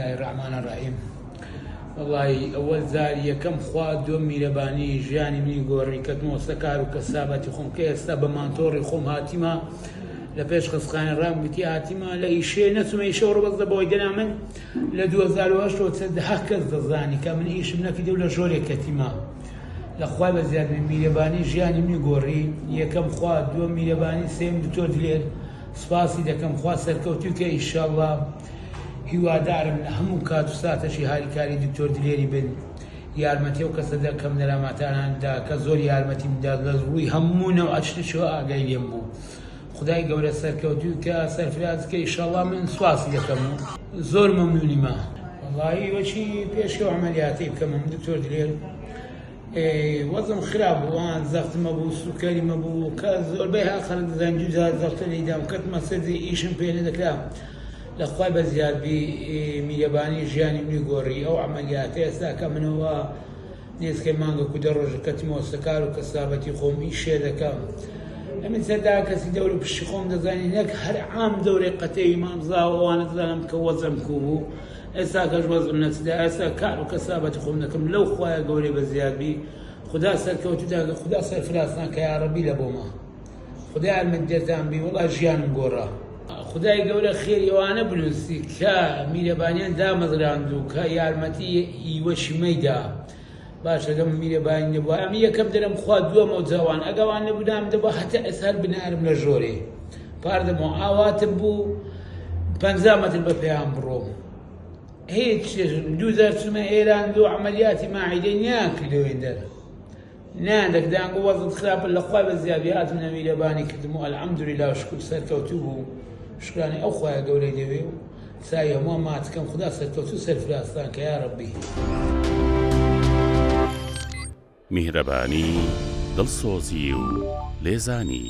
الله الرحمن الرحيم. والله أول زاري كم خواد دومي لباني جاني مني قوري كتمو سكارو كسابتي خوم كيستا بمانتوري خوم هاتما لبيش خسخان الرام قتي هاتما لإيشي نسو ما يشورو بس بويدنا من لدوزارو أشتو تسد هكذا زاني كامن إيش منا في دولة جوري كتما لخوای بزیاد من میلبانی جیانی منی گوری یکم خواد دو میلبانی سیم دکتور دلیر سپاسی دکم خواد سرکوتیو که ایشالله هیوادارم همون کاتو ساتشی هاری کاری دکتور دلیری بن یارمەتی و کەسە دەکەم نەرامەتاناندا کە زۆر یارمەتیم بدات لە ڕووی هەموونەوە ئەچتشەوە ئاگای لێم بوو. خدای گەورە سەرکەوتوو کە سەرفراز کە ئیشەڵڵا من سواسی دەکەم و زۆر مەمنونیمە. وەڵڵاهی وەچی پێشکەوە عەمەلیاتی بکەم دکتۆر دلێر وەزم خراپ بوو، زەختمە بوو، سوکەریمە بوو کە زۆربەی ها خەڵک دەزانن جوزار زەختە لێیدام کەتمە سەرجەی ئیشم پێ نەدەکرا. لەخوای بەزیادبی میلەبانی ژیانی منی گۆڕی ئەو عەمەلیاتە ئێستا کە منەوە نێزکەی مانگە کودە ڕۆژە کەتمەوە سەکار و کەسابەتی خۆم ئیشێ دەکەم. ئەمن سەردا کەسی دەورە پشتی خۆم دەزانی نەک هەر عام دەورەی قەتەی مامزاوە ئەوانە دەزانم کە وەزم کوو بوو. ئێستا کەش وەزم نەچدا ئێستا کار و کەسابەتی خۆم دەکەم لەو خوایە گەورەی بەزیادبی خدا سەرکەوتوودا خدا سەرفرازتان کە یارەبی لە بۆمە خدا یارمەتیدەرتان بی وەڵا ژیانم گۆڕا. خدای گەورە خێری ئەوانە بنووسی کە میلەبانیان دامەزراند و کە یارمەتی هیوەشی مەیدا باشە دەم میلەبانی نەبووە ئەم یەکەم دەرم خوا دووەمە جوان ئەگەوان نەبوودام دەبا هەتا ئێستا بنارم لە ژۆرێ پاردەمەوە ئاواتم بوو 50 مەتر بە پێیان بڕۆم هیچ 2000 چمە ئێران و عەمەلیاتی ماعیدەی نیان کردەوەی دەر نان دەکدانگە وەزت خراپە لەخوای بەزیادبی هاتمە میلەبانی کردم و ئەلحەمدولیلا و شکر سەرکەوتوو بوو شکرانی ئەو خوایە گەورەی دەوێ و سای هەمووان ماتکەم خدا سەرکەوتوو سەرفرازتان کە یارەبی. میهرەبانی دڵسۆزی و لێزانی